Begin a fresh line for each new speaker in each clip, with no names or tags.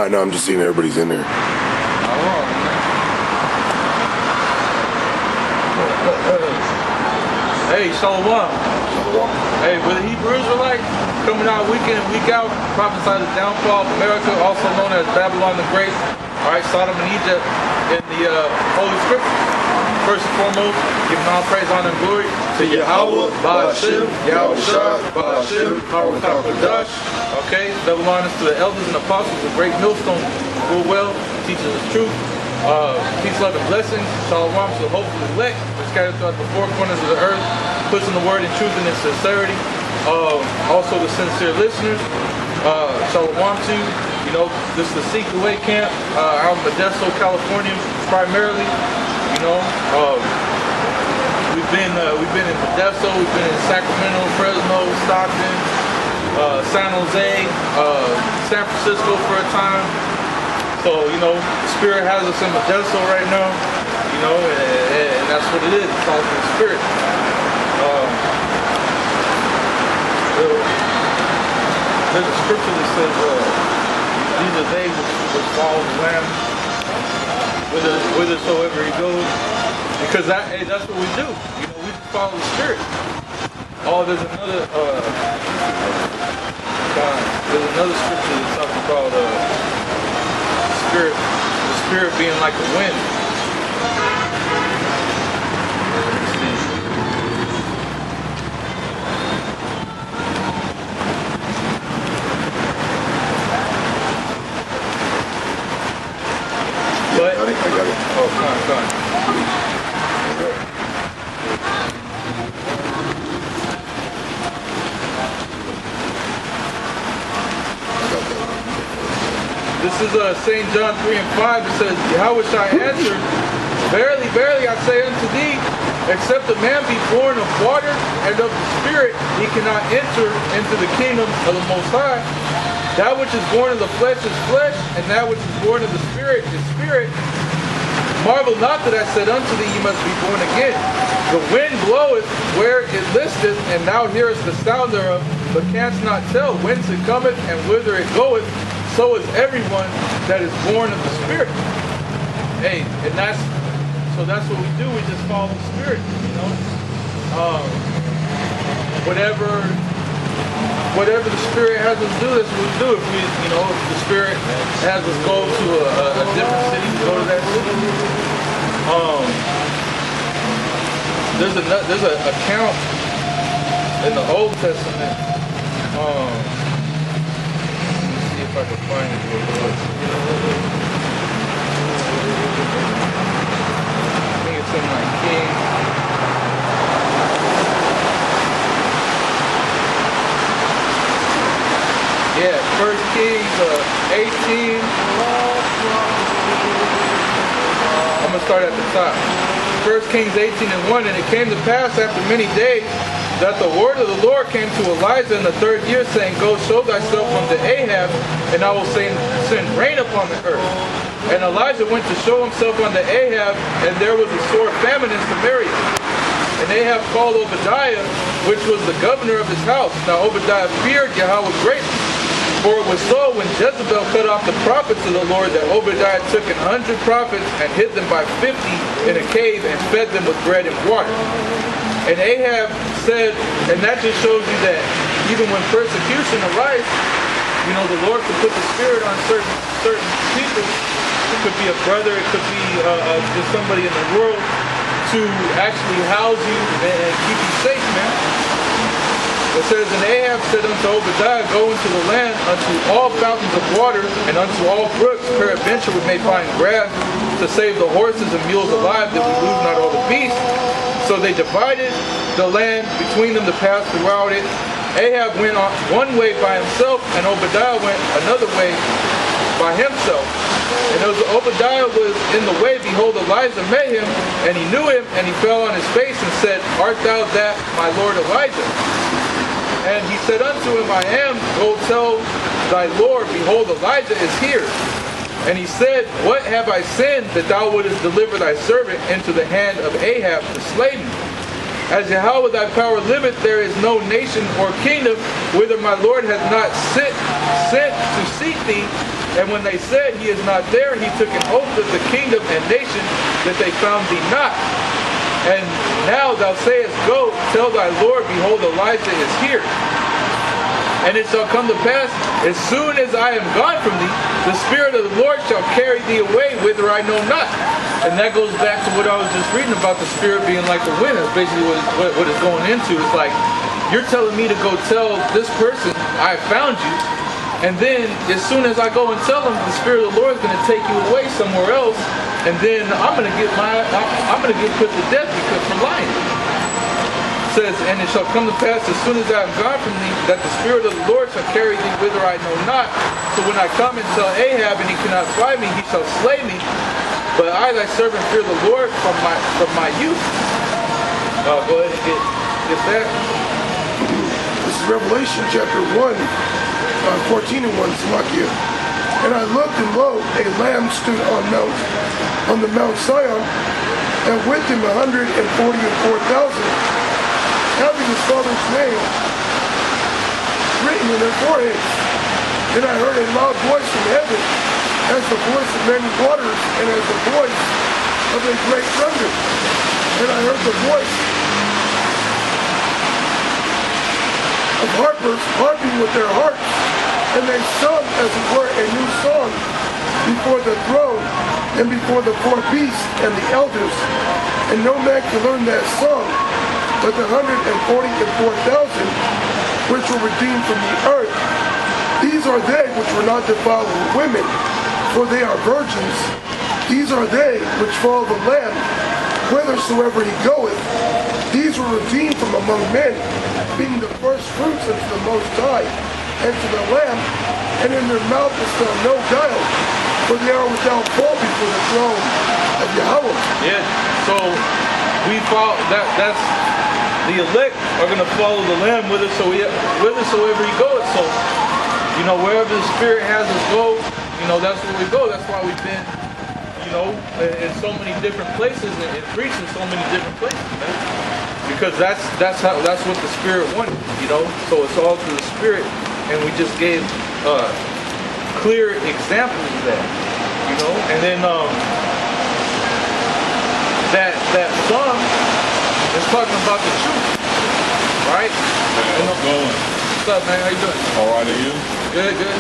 No, I'm just seeing everybody's in there.
Hey, Shalom. Hey, we're the Hebrew Israelites coming out week in and week out, prophesy the downfall of America, also known as Babylon the Great. All right, Sodom and Egypt in the Holy Scriptures. First and foremost, giving all praise, honor, and glory to Yahweh, Ba'ashem, Yahushua, Ba'ashem, Harakadash. Okay, double honors to the elders and apostles, the great millstone, rule well, teaches us truth. Peace, love, and blessings. Shalom to the hopeful elect, scattered throughout the four corners of the earth, pushing the word in truth and in sincerity. Also the sincere listeners. Shalom to, this is the Seek the Way camp out in Modesto, California, primarily. We've been in Modesto, we've been in Sacramento, Fresno, Stockton, San Jose, San Francisco for a time. So, Spirit has us in Modesto right now, and that's what it is. It's all from the Spirit. There's a scripture that says, these are they which follow the Lamb whithersoever he goes. Because that's what we do. We just follow the Spirit. There's another scripture that talks about the Spirit being like a wind. But, I got it. Oh, come on. This is St. John 3 and 5. It says, Yahushua answered, Verily, verily, I say unto thee, except a man be born of water and of the Spirit, he cannot enter into the kingdom of the Most High. That which is born of the flesh is flesh, and that which is born of the Spirit is spirit. Marvel not that I said unto thee, you must be born again. The wind bloweth where it listeth, and thou hearest the sound thereof, but canst not tell whence it cometh and whither it goeth. So is everyone that is born of the Spirit. Hey, and that's what we do. We just follow the Spirit, Whatever the Spirit has us do, that's what we do. If the Spirit has us go to a different city, we go to that city. There's an account in the Old Testament. Let's see if I can find it real quick. I think it's in my King. Yeah, 1 Kings 18. I'm going to start at the top. 1 Kings 18 and 1. And it came to pass after many days that the word of the Lord came to Elijah in the 3rd year, saying, Go show thyself unto Ahab, and I will send rain upon the earth. And Elijah went to show himself unto Ahab, and there was a sore famine in Samaria. And Ahab called Obadiah, which was the governor of his house. Now Obadiah feared Yahweh greatly. For it was so when Jezebel cut off the prophets of the Lord that Obadiah took 100 prophets and hid them by 50 in a cave and fed them with bread and water. And Ahab said, and that just shows you that even when persecution arises, the Lord could put the Spirit on certain people. It could be a brother, it could be just somebody in the world to actually house you and keep you safe, man. It says, And Ahab said unto Obadiah, Go into the land, unto all fountains of water, and unto all brooks, peradventure we may find grass, to save the horses and mules alive, that we lose not all the beasts. So they divided the land between them to pass throughout it. Ahab went on one way by himself, and Obadiah went another way by himself. And as Obadiah was in the way, behold, Elijah met him, and he knew him, and he fell on his face and said, Art thou that, my lord Elijah? And he said unto him, I am. Go tell thy Lord, behold, Elijah is here. And he said, What have I sinned, that thou wouldest deliver thy servant into the hand of Ahab to slay me? As Yahweh thy power liveth, there is no nation or kingdom whither my Lord hath not sent to seek thee. And when they said, he is not there, he took an oath of the kingdom and nation that they found thee not. And now thou sayest, go, tell thy Lord, behold, Elijah is here. And it shall come to pass, as soon as I am gone from thee, the Spirit of the Lord shall carry thee away whither I know not. And that goes back to what I was just reading about the Spirit being like the wind. That's basically what it's going into. It's like, you're telling me to go tell this person, I found you. And then, as soon as I go and tell them, the Spirit of the Lord is going to take you away somewhere else, and then I'm going to get put to death because for lying. It says, and it shall come to pass as soon as I am gone from thee, that the Spirit of the Lord shall carry thee whither I know not. So when I come and tell Ahab, and he cannot find me, he shall slay me. But I, thy servant, fear the Lord from my youth. Go ahead and get that.
This is Revelation chapter 1. 14 and 1, Salakia. And I looked, and lo, a lamb stood on the Mount Sion, and with him 144,000, having his father's name written in their foreheads. Then I heard a loud voice from heaven, as the voice of many waters, and as the voice of a great thunder. And I heard the voice of harpers harping with their harps, and they sung as it were a new song before the throne and before the four beasts and the elders. And no man could learn that song but the 144,000 which were redeemed from the earth. These are they which were not defiled with women, for they are virgins. These are they which follow the Lamb whithersoever he goeth. These were redeemed from among men, being the first fruits unto the Most High, and to the Lamb, and in their mouth is found no guile, for they are without fault before the throne of Yahweh.
Yeah, so we follow that's the elect are going to follow the Lamb whithersoever he goes. So, you know, wherever the Spirit has us go, you know, that's where we go. That's why we've been, you know, in so many different places and preaching so many different places, man. Because that's what the Spirit wanted, you know. So it's all through the Spirit, and we just gave clear examples of that, you know. And then that song is talking about the truth, right?
Hey, how's it going?
What's up, man? How you doing?
All right, are you?
Good, good.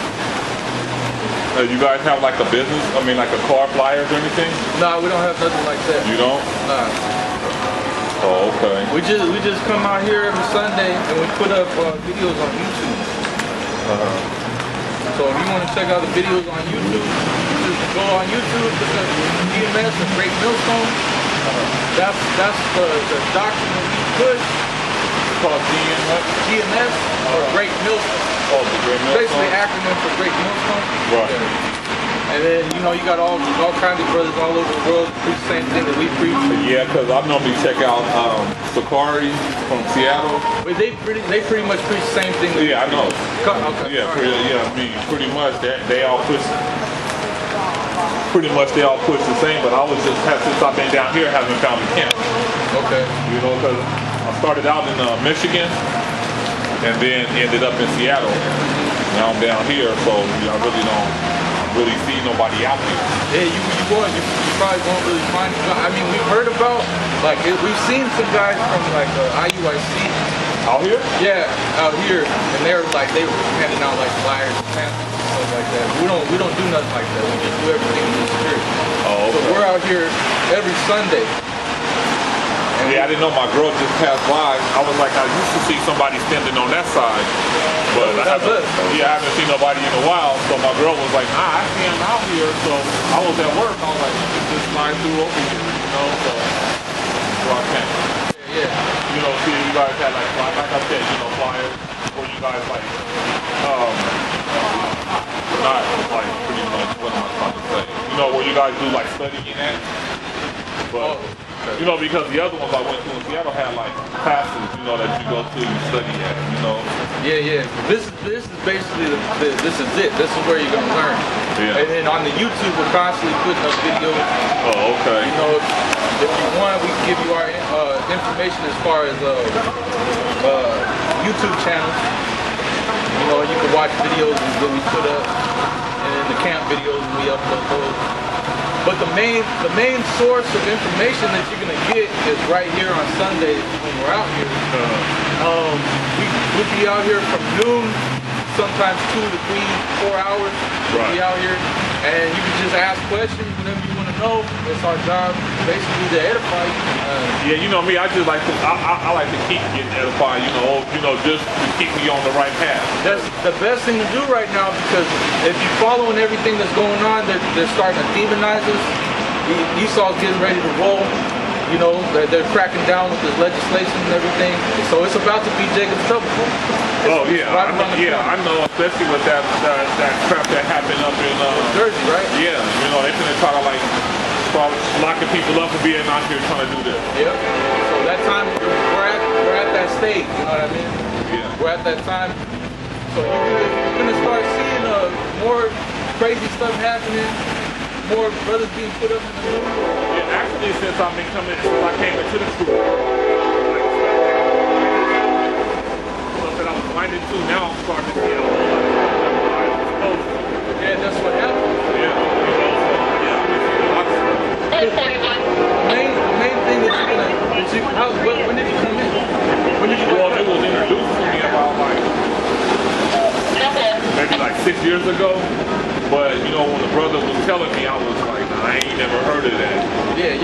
You guys have like a business? I mean, like a car flyers or anything?
Nah, we don't have nothing like that.
You don't?
Nah.
Oh, okay.
We just come out here every Sunday and we put up videos on YouTube. So if you want to check out the videos on YouTube, just go on YouTube, look up GMS and Great Millstone. That's the doctrine that we push.
It's called
GMS or Great Millstone.
Oh, the Great Millstone?
Basically acronym for Great Millstone.
Right.
Yeah. And then, you know, you got all kinds of brothers all over the world preach the same thing that we preach.
Yeah, because I normally check out Sakari from Seattle.
But they pretty much preach the same thing.
Yeah, I know.
Okay.
Yeah, I mean, pretty much they all push. Pretty much they all push the same. But I was just since I've been down here, haven't found a camp.
Okay.
You know, because I started out in Michigan, and then ended up in Seattle. Now I'm down here, so I really don't see nobody out here.
Yeah, you probably won't really find. I mean, we've heard about, like, we've seen some guys from like IUIC
out here.
Yeah, out here, and they were handing out like flyers and pamphlets and stuff like that. We don't do nothing like that. We just do everything in the Spirit.
Oh, okay.
So we're out here every Sunday.
Yeah, I didn't know my girl just passed by. I was like, I used to see somebody standing on that side, but I haven't seen nobody in a while. So my girl was like, I see him out here. So I was at work. I was like, just slide through over here, you know. So I came.
Yeah.
You know, see, you guys had like I said, you know, flyers where you guys like, not like pretty much what am I trying to say? You know, where you guys do like studying at, but. You know, because the other ones I went to in Seattle had like classes, you know, that you go to and study at, you know.
Yeah. This is basically this is it. This is where you're gonna learn.
Yeah.
And then on the YouTube, we're constantly putting up videos.
Oh, okay.
You know, if you want, we can give you our information as far as YouTube channels. You know, you can watch videos that we put up. And in the camp videos we upload those. But the main source of information that you're gonna get is right here on Sunday when we're out here. We'll be out here from noon, sometimes 2 to 3, 4 hours. We'll be out here, and you can just ask questions, whatever you want to know. It's our job, basically, to edify you.
Yeah, you know me. I just like to. I like to keep getting edified. Just to keep me on the right path.
That's the best thing to do right now, because if you're following everything that's going on, they're starting to demonize us. Esau's getting ready to roll. You know, they're cracking down with this legislation and everything. So it's about to be Jacob's trouble.
I know, especially with that crap that happened up in
Jersey, right?
Yeah, they're gonna try to start locking people up for being out here trying to do this.
Yep. So that time we're at that stage. You know what I mean?
Yeah.
We're at that time. So you're gonna start seeing more crazy stuff happening. More brothers being put up in the news.
Yeah, actually, since I came into the truth, stuff that I was blinded to, now I'm starting to see a whole lot of stuff that I was supposed to.
Yeah, that's what happened.
Yeah, I'm seeing a lot of stuff.
The main thing that when did you come in?
Well, it was introduced to me about maybe 6 years ago. But when the brother was telling me, I was like, nah, I ain't never heard of that.
Yeah.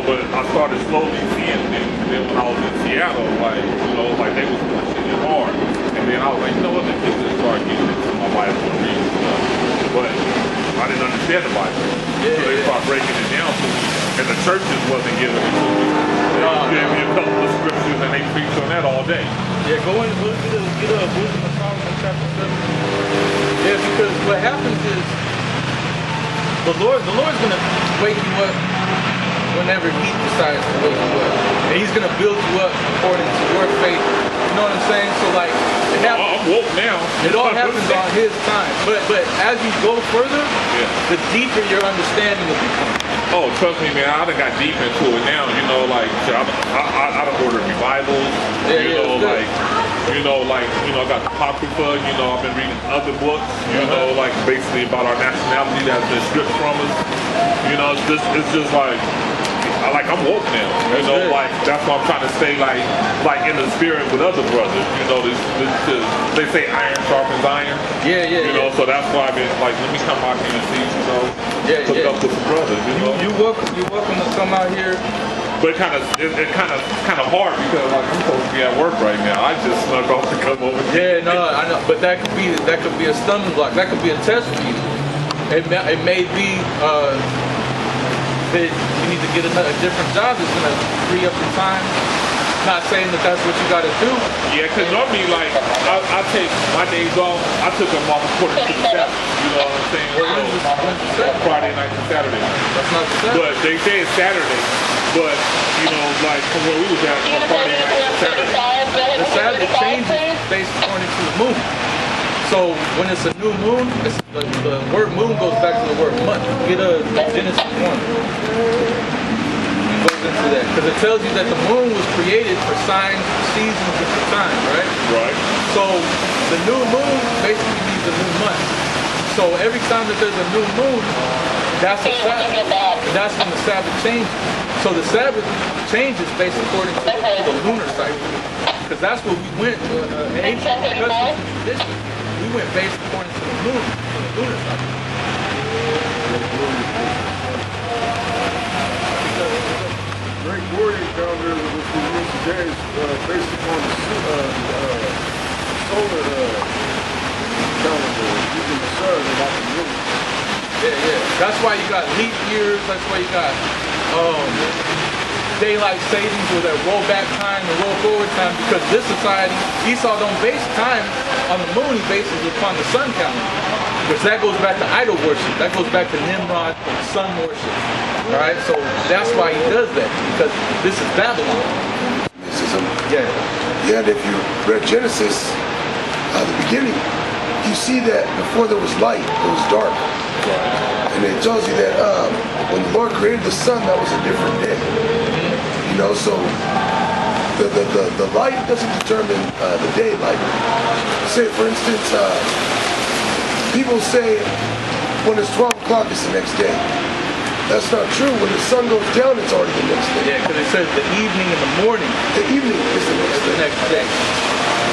But I started slowly seeing things. And then when I was in Seattle, they was pushing it hard. And then I was like, let me just start getting into my Bible and reading stuff. But I didn't understand the Bible. So they started breaking it down to me. And the churches wasn't giving it to me. They gave me a couple of scriptures and they preached on that all day.
Yeah, go in and get a Wisdom of Solomon chapter 7. Yeah, because what happens is the Lord's gonna wake you up whenever He decides to wake you up, and He's gonna build you up according to your faith. You know what I'm saying? So it happens.
I'm woke now.
It all happens on His time. But as you go further, the deeper your understanding will become.
Oh, trust me, man. I done got deep into it now. I done ordered me Bibles. I got the Apocrypha. I've been reading other books. Basically about our nationality that's been stripped from us. It's just I'm woke now. That's why I'm trying to stay in the spirit with other brothers. They say iron sharpens iron.
Yeah.
So that's why I've been let me come out here and see. Hook up with the brothers.
You're welcome to come out here.
But it's kind of hard because I'm supposed to be at work right now. I just snuck off to come over here.
Yeah, no, I know. But that could be a stumbling block. That could be a test for you. It may be that you need to get a different job that's gonna free up your time. Not saying that that's what you gotta do.
Yeah, because normally I take my days off. I took them off according to the Sabbath. You know what I'm saying? Friday night to Saturday night.
That's not the Sabbath.
But they say it's Saturday. But from where we was at, from Friday night to Saturday.
The Sabbath changes based according to the moon. So when it's a new moon, the word moon goes back to the word month. Get a Genesis 1. It goes into that. Because it tells you that the moon was created for signs, seasons, and for times, right?
Right.
So the new moon basically means a new month. So every time that there's a new moon, that's a Sabbath. And that's when the Sabbath changes. So the Sabbath changes based according to the lunar cycle. Because that's what we went ancient customs and traditions. We went based according to the moon, to the lunar cycle.
Great warrior calendar, which we use today, is based upon the solar calendar, using the sun and not the moon.
Yeah. That's why you got leap years. That's why you got daylight savings, or that roll back time and roll forward time, because this society, Esau don't base time on the moon, he bases it upon the sun calendar. Which that goes back to idol worship. That goes back to Nimrod and sun worship. Alright, so that's why he does that, because this is Babylon.
Yeah, and if you read Genesis, the beginning, you see that before there was light, it was dark. And it tells you that when the Lord created the sun, that was a different day. So the light doesn't determine the day. Say, for instance, people say when it's 12 o'clock, it's the next day. That's not true. When the sun goes down, it's already the next day.
Yeah, because it says the evening and the morning
The evening is the next
is the
day.
next day.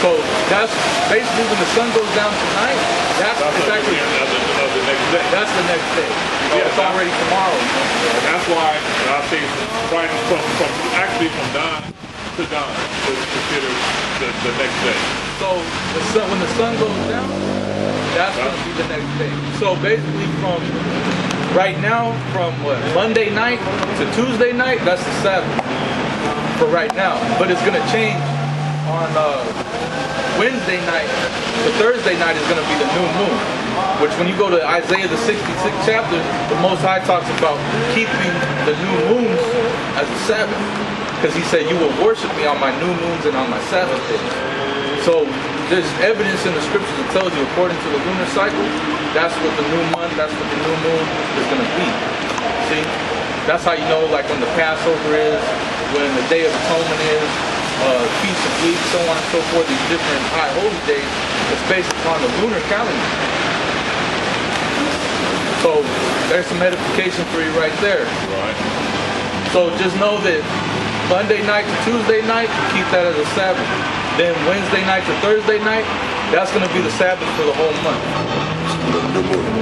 So that's basically when the sun goes down tonight, that's
That's
exactly,
the next day.
that's the next day.
Yeah,
It's already tomorrow.
And that's why I say right from dawn to dawn is considered the next day.
So when the sun goes down, that's going to be the next day. So basically from right now, from Monday night to Tuesday night, that's the Sabbath for right now. But it's going to change on Wednesday night to Thursday night is going to be the new moon. Which when you go to Isaiah the 66th chapter, the Most High talks about keeping the new moons as a Sabbath. Because he said, you will worship me on my new moons and on my Sabbath days. So there's evidence in the scriptures that tells you according to the lunar cycle, that's what the new month, that's what the new moon is going to be. See? That's how you know like when the Passover is, when the Day of Atonement is, Feast of Weeks, so on and so forth, these different high holy days, it's based upon the lunar calendar. So there's some edification for you right there.
Right.
So just know that Monday night to Tuesday night, keep that as a Sabbath. Then Wednesday night to Thursday night, that's going to be the Sabbath for the whole month.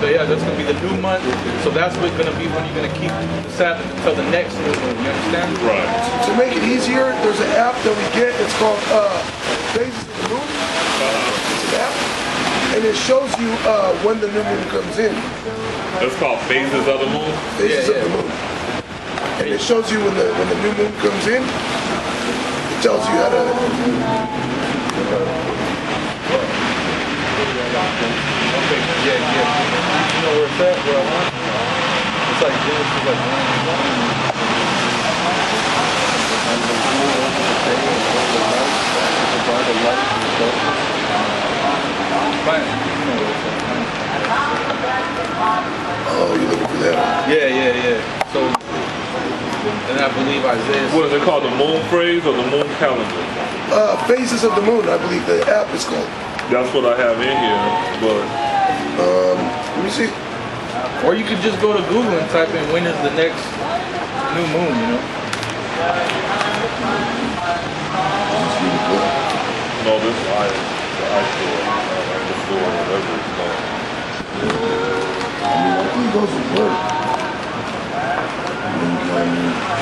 So yeah, that's going to be the new month. So that's what's going to be when you're going to keep the Sabbath until the next new moon. You understand?
Right.
To make it easier, there's an app that we get. It's called Phases of the Moon. It's an app, and it shows you when the new moon comes in.
That's called Phases of the Moon.
Phases of the moon. And it shows you when the new moon comes in. It tells you how to.
Okay, yeah. You know where it's at, where I want? It's like Genesis, like 1.
Oh, you're looking for that?
Yeah. So, and I believe Isaiah.
What is it called? The moon phrase or the moon calendar?
Phases of the Moon, I believe the app is called.
That's what I have in here, but
Let me see.
Or you could just go to Google and type in when is the next new moon, you know?
no, this is the iStore, the store, whatever it's called.
I think those would work.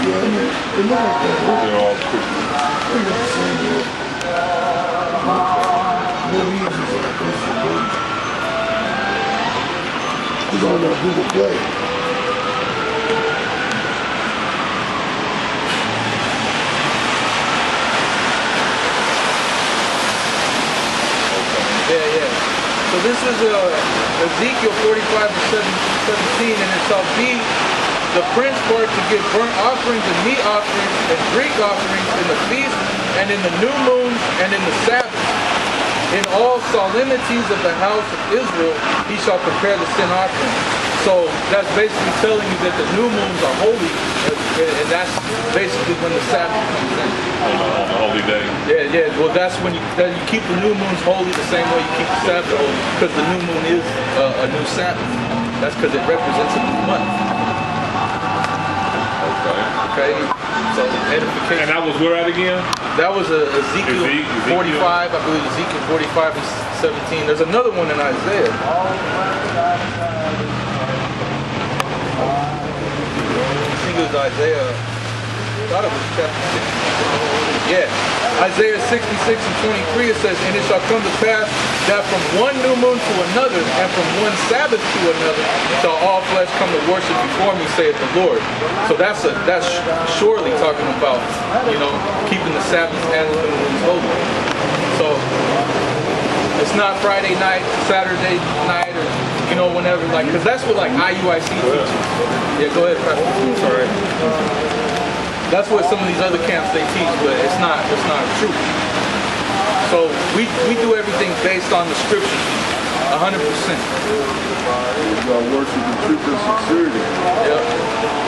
Yeah, they look like that.
They're all pretty.
They look the same, yeah. Really easy like this. It's on Google Play.
Yeah. So this is Ezekiel 45 to 17, and it shall be the prince part to give burnt offerings and meat offerings and drink offerings in the feast and in the new moons and in the Sabbath. In all solemnities of the house of Israel, he shall prepare the sin offering. So that's basically telling you that the new moons are holy, and that's basically when the Sabbath comes in.
On the holy day.
Yeah. Well, that's when you keep the new moons holy the same way you keep the Sabbath holy, because the new moon is a new Sabbath. That's because it represents a new month. Okay. So edification.
And that was where at again?
That was Ezekiel 45, I believe Ezekiel 45 and 17. There's another one in Isaiah. I think it was Isaiah. I thought it was chapter 66. Yeah. Isaiah 66 and 23, it says, and it shall come to pass that from one new moon to another, and from one Sabbath to another, shall all flesh come to worship before me, saith the Lord. So that's surely talking about, keeping the Sabbath and the new moons holy. So it's not Friday night, Saturday night, or whenever, because that's what IUIC teaches. Yeah, go ahead, Pastor. Sorry. That's what some of these other camps they teach, but it's not true. So we do everything based on the scriptures, 100%.
You got worship in truth and sincerity.
Yeah.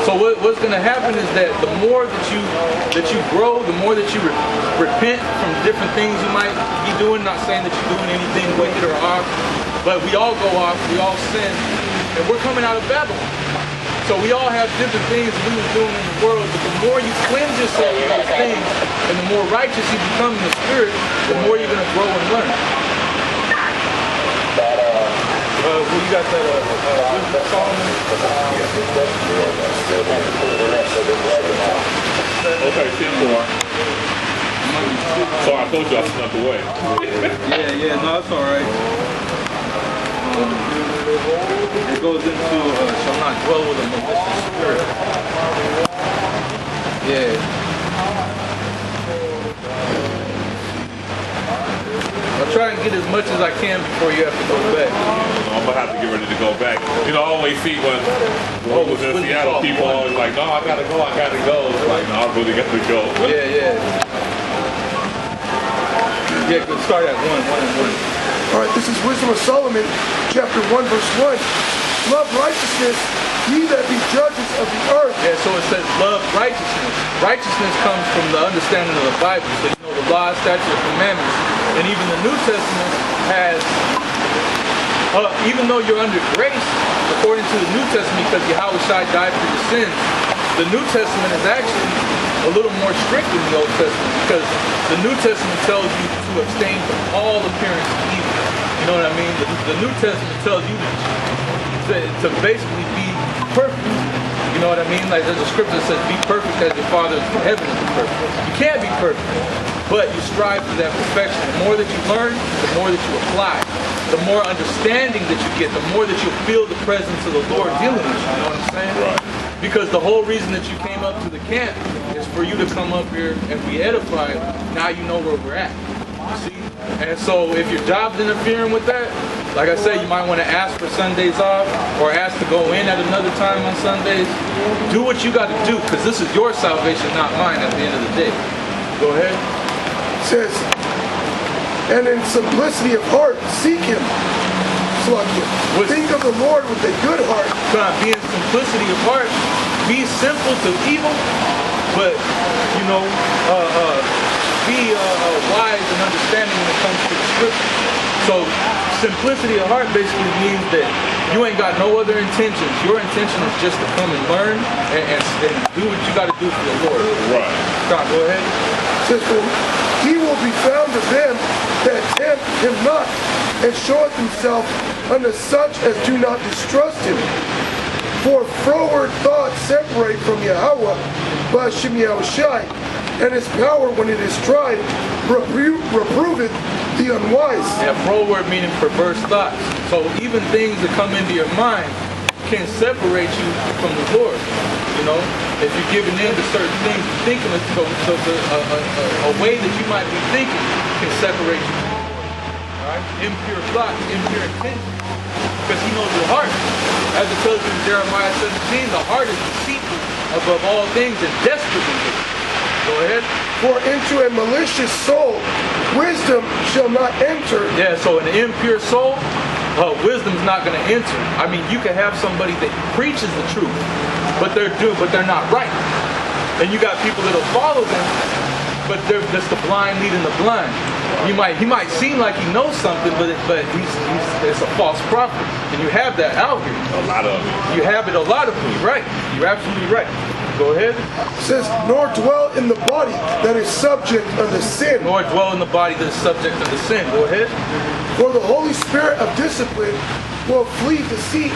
So what's going to happen is that the more that you grow, the more that you repent from different things you might be doing. Not saying that you're doing anything wicked or off, but we all go off. We all sin. and we're coming out of Babylon. So we all have different things we were doing in the world, but the more you cleanse yourself of those things, and the more righteous you become in the spirit, the more you're going to grow and learn. Well, you got that Wisdom of Solomon?
Okay, 10-4. So I told you I snuck away.
Yeah, no, it's all right. It goes into shall not dwell with a malicious spirit. Yeah. I'll try and get as much as I can before you have to go back.
I'm gonna have to get ready to go back. You know, I always see when we was in Seattle, people always like, no, I gotta go. It's like, no, I really gotta go.
Yeah. Yeah, good. Start at 1.
All right, this is Wisdom of Solomon, chapter 1, verse 1. Love righteousness, ye that be judges of the earth.
Yeah, so it says love righteousness. Righteousness comes from the understanding of the Bible. So you know the law, statutes, and commandments. And even the New Testament has, even though you're under grace, according to the New Testament, because Yahushua died for your sins, the New Testament is actually a little more strict than the Old Testament, because the New Testament tells you to abstain from all appearance of evil. You know what I mean? The New Testament tells you to basically be perfect. You know what I mean? Like there's a scripture that says, be perfect as your Father in heaven is perfect. You can't be perfect, but you strive for that perfection. The more that you learn, the more that you apply. The more understanding that you get, the more that you'll feel the presence of the Lord dealing with you. You know what I'm saying?
Right.
Because the whole reason that you came up to the camp is for you to come up here and be edified. Now you know where we're at. You see? And so if your job's interfering with that, like I said, you might want to ask for Sundays off or ask to go in at another time on Sundays. Do what you got to do, because this is your salvation, not mine at the end of the day. Go ahead.
It says, and in simplicity of heart, seek him. Think of the Lord with a good heart.
Be in simplicity of heart. Be simple to evil, but, you know, be wise and understanding when it comes to the scripture. So simplicity of heart basically means that you ain't got no other intentions. Your intention is just to come and learn and do what you got to do for the Lord.
Right.
Scott, go ahead.
It says, for he will be found of them that tempt him not, and showeth himself unto such as do not distrust him. For froward thoughts separate from Yahweh, but Shem Yahushai, and his power when it is tried reproveth the unwise.
Yeah, froward meaning perverse thoughts. So even things that come into your mind can separate you from the Lord. You know, if you're giving in to certain things, thinking a way that you might be thinking can separate you from the Lord. All right? Impure thoughts, impure intentions. Because he knows your heart. As it tells you in Jeremiah 17, the heart is deceitful above all things and desperately wicked. Go ahead.
For into a malicious soul wisdom shall not enter.
Yeah, so an impure soul, wisdom's not going to enter. I mean, you can have somebody that preaches the truth, but they're not right. And you got people that'll follow them, but they're just the blind leading the blind. He might seem like he knows something, but it's a false prophet. And you have that out here.
A lot of it.
You have it a lot of them. You're right. You're absolutely right. Go ahead.
It says, nor dwell in the body that is subject unto sin.
Nor dwell in the body that is subject unto sin. Go ahead.
For the Holy Spirit of discipline will flee deceit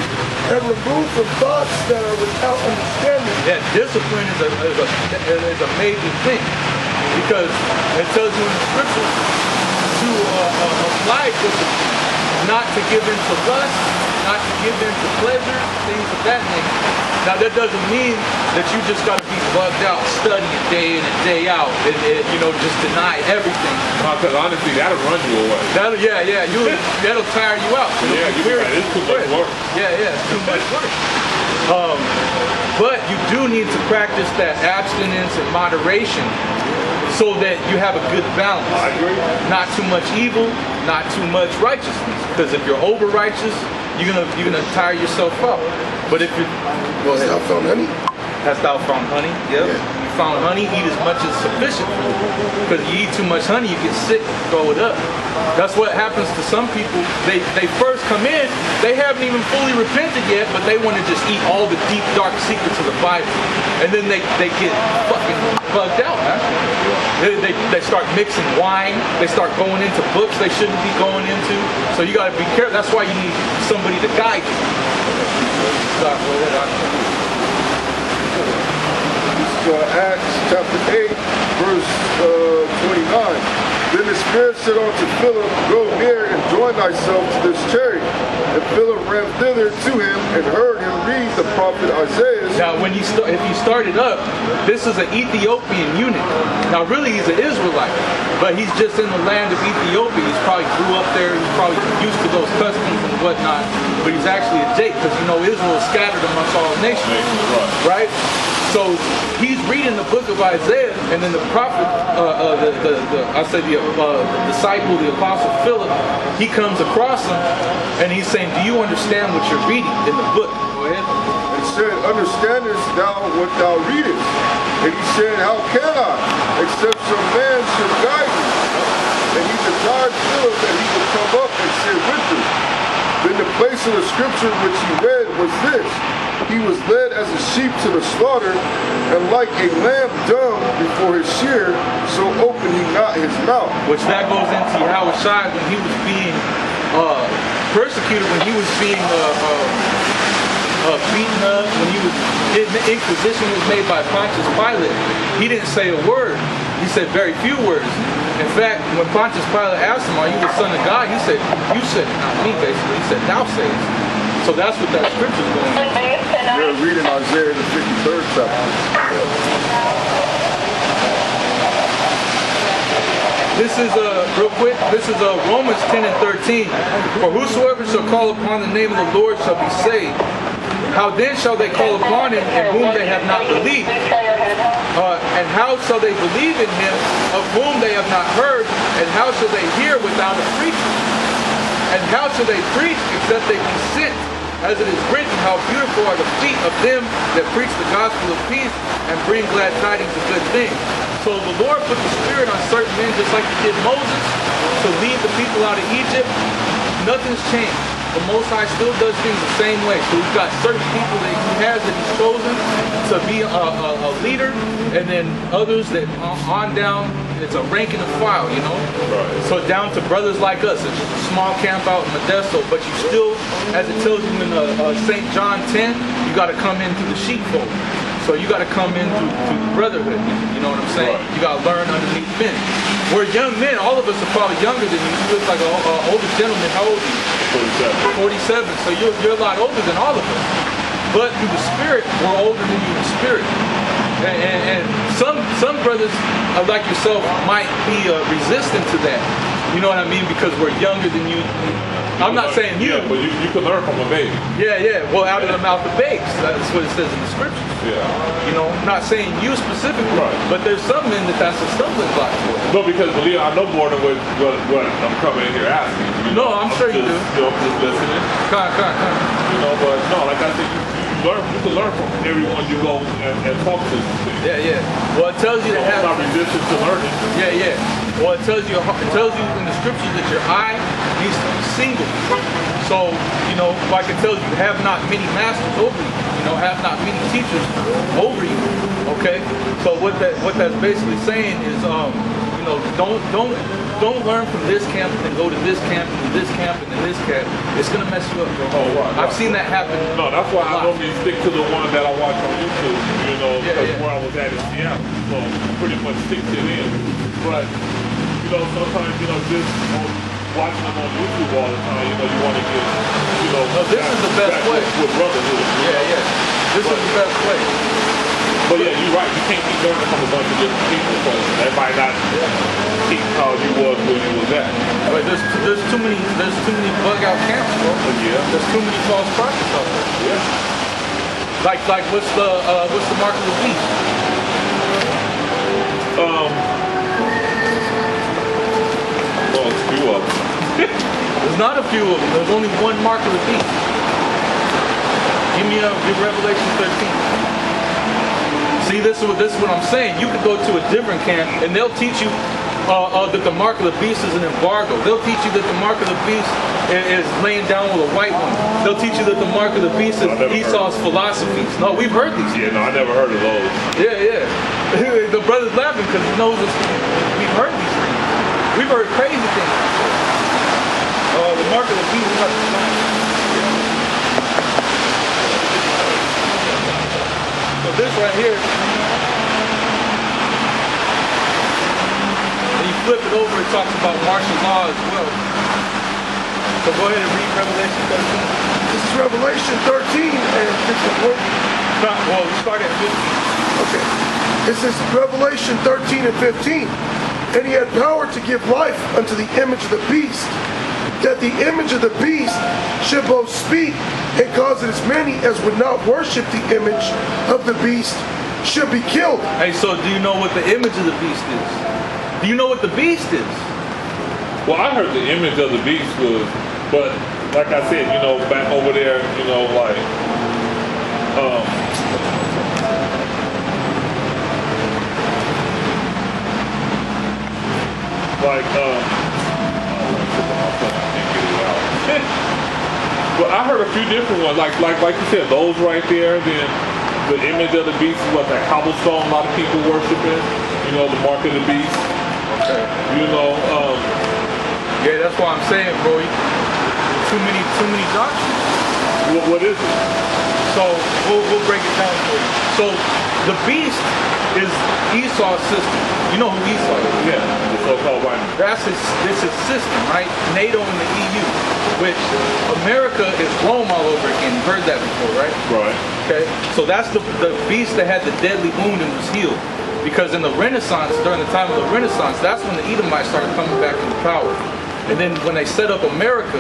and remove from thoughts that are without understanding.
Yeah, discipline is a major thing, because it tells you in the scriptures to apply discipline, not to give in to lust, not to give in to pleasure, things of that nature. Now that doesn't mean that you just got to be bugged out studying day in and day out and just deny everything.
Because honestly, that'll run you away.
That'll tire you out.
It's too much work.
Yeah, it's too much work. But you do need to practice that abstinence and moderation so that you have a good balance.
I agree.
Not too much evil, not too much righteousness. Because if you're over righteous, you're gonna tire yourself out. But if you
hast thou found honey?
Hast thou found honey? Yep. You found honey, eat as much as sufficient. Because you eat too much honey, you get sick, throw it up. That's what happens to some people. They first come in, they haven't even fully repented yet, but they want to just eat all the deep, dark secrets of the Bible. And then they get fucking bugged out, man. They start mixing wine. They start going into books they shouldn't be going into. So you got to be careful. That's why you need somebody to guide you.
Acts chapter 8, verse 29. Then the Spirit said unto Philip, Go near and join thyself to this chariot. And Philip ran thither to him and heard him read the prophet Isaiah.
Now, if you started up, this is an Ethiopian eunuch. Now, really, he's an Israelite, but he's just in the land of Ethiopia. He's probably grew up there. He's probably used to those customs and whatnot. But he's actually a Jake, because you know Israel is scattered amongst all nations, right? So he's reading the book of Isaiah, and then the prophet, the disciple, the apostle Philip, he comes across him, and he's saying, do you understand what you're reading in the book? Go ahead.
And said, Understandest thou what thou readest? And he said, How can I, except some man should guide me? And he desired Philip that he would come up and sit with him. Then the place of the scripture which he read was this: He was led as a sheep to the slaughter, and like a lamb dumb before his shearer, so opened he not his mouth.
Which that goes into Yahweh Shai when he was being persecuted, when he was being beaten up, when the inquisition was made by Pontius Pilate. He didn't say a word. He said very few words. In fact, when Pontius Pilate asked him, are you the son of God? He said, you said, not me, basically. He said, thou sayest. So that's what that scripture's going on.
We're reading Isaiah the 53rd chapter.
This is real quick. This is Romans 10 and 13. For whosoever shall call upon the name of the Lord shall be saved. How then shall they call upon him in whom they have not believed? And how shall they believe in him of whom they have not heard? And how shall they hear without a preacher? And how shall they preach except they be sent? As it is written, how beautiful are the feet of them that preach the gospel of peace and bring glad tidings of good things. So the Lord put the Spirit on certain men, just like he did Moses, to lead the people out of Egypt. Nothing's changed. The Most High still does things the same way. So we've got certain people that he has that he's chosen to be a leader, and then others that on down, it's a rank and a file, you know? Right. So down to brothers like us. It's just a small camp out in Modesto, but you still, as it tells you in St. John 10, you got to come in through the sheepfold. So you got to come in through the brotherhood, you know what I'm saying? Right. You got to learn underneath men. We're young men. All of us are probably younger than you. You look like an older gentleman. How old are you? 47. So you're a lot older than all of us. But through the Spirit, we're older than you in spirit. And some brothers like yourself might be resistant to that. You know what I mean? Because we're younger than you. I'm not saying you.
Yeah, but you can learn from a baby.
Yeah. Well, out of the mouth of babes. That's what it says in the scriptures.
Yeah.
You know, not saying you specifically, right. But there's some men that's a stumbling block for.
No, because believe I know more than what I'm coming in here asking.
No, I'm sure you do.
I'm just listening.
Come on.
You know, but no, like I said, you can learn from everyone you go and talk to.
Yeah. Well, it tells you to have.
Not resistant to learning.
Yeah. Well, it tells you in the scriptures that your eye needs to be single. So, you know, like it tells you, have not many masters over you. You know, have not many teachers over you. Okay. So what that's basically saying is, you know, don't learn from this camp and then go to this camp and this camp and then this camp. It's gonna mess you up, bro.
Oh, right.
I've seen that happen.
No, that's why I normally stick to the one that I watch on YouTube. You know, because where I was at in Seattle, so pretty much stick to them. But you know, sometimes just watching them on YouTube all the time, you want to get
No, this is the best way
with brotherhood.
Yeah. This is the best way.
But yeah, you're right. You can't keep learning from a bunch of different people because they might not keep how you was where you was at.
But there's too many bug out camps, bro.
Yeah.
There's too many false prophets out there.
Yeah.
Like what's the mark of the beast?
Well, it's a few of them.
There's not a few of them. There's only one mark of the beast. Give Revelation 13. See, this is what I'm saying. You could go to a different camp and they'll teach you that the mark of the beast is an embargo. They'll teach you that the mark of the beast is laying down with a white woman. They'll teach you that the mark of the beast is Esau's philosophies. No, we've heard these.
Yeah, no, I never heard of those.
Yeah. The brother's laughing because he knows us. We've heard these things. We've heard crazy things. The mark of the beast is not the sign. So this right here, when you flip it over, it talks about martial law as well. So go ahead and read Revelation 13.
This is Revelation 13 and 15.
Well, we start at 15.
Okay. This is Revelation 13 and 15. And he had power to give life unto the image of the beast, that the image of the beast should both speak and cause that as many as would not worship the image of the beast should be killed.
Hey, so do you know what the image of the beast is? Do you know what the beast is?
Well, I heard the image of the beast was, but like I said, you know, back over there, you know, like, Well, I heard a few different ones, like you said, those right there. Then the image of the beast is what, that cobblestone a lot of people worshiping. You know, the mark of the beast.
Okay.
You know,
yeah, that's why I'm saying, bro. Too many doctrines.
what is it?
So we'll break it down for you. So the beast is Esau's system. You know who Esau is?
Yeah, the so-called white man.
This is system, right? NATO and the EU, which America is Rome all over again. You've heard that before, right?
Right.
Okay. So that's the beast that had the deadly wound and was healed. Because in the Renaissance, during the time of the Renaissance, that's when the Edomites started coming back into power. And then when they set up America,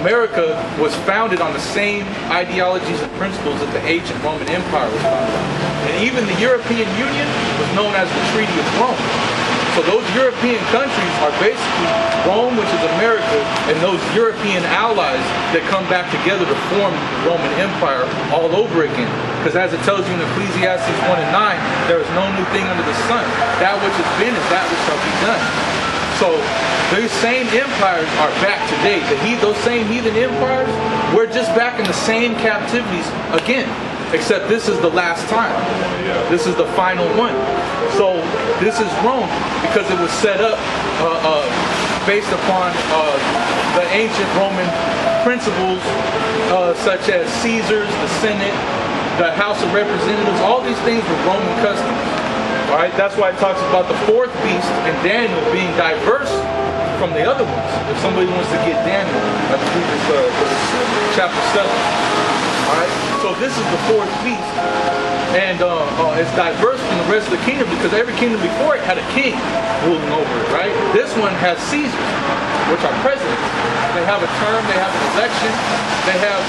America was founded on the same ideologies and principles that the ancient Roman Empire was founded on. And even the European Union was known as the Treaty of Rome. So those European countries are basically Rome, which is America, and those European allies that come back together to form the Roman Empire all over again. Because as it tells you in Ecclesiastes 1 and 9, there is no new thing under the sun. That which has been is that which shall be done. So these same empires are back today. Those same heathen empires, we're just back in the same captivities again. Except this is the last time. This is the final one. So this is Rome because it was set up based upon the ancient Roman principles such as Caesars, the Senate, the House of Representatives. All these things were Roman customs. All right, that's why it talks about the fourth beast and Daniel being diverse from the other ones. If somebody wants to get Daniel, I believe it's chapter 7. All right, so this is the fourth beast, and it's diverse from the rest of the kingdom because every kingdom before it had a king ruling over it. Right? This one has Caesars, which are presidents. They have a term, they have an election, they have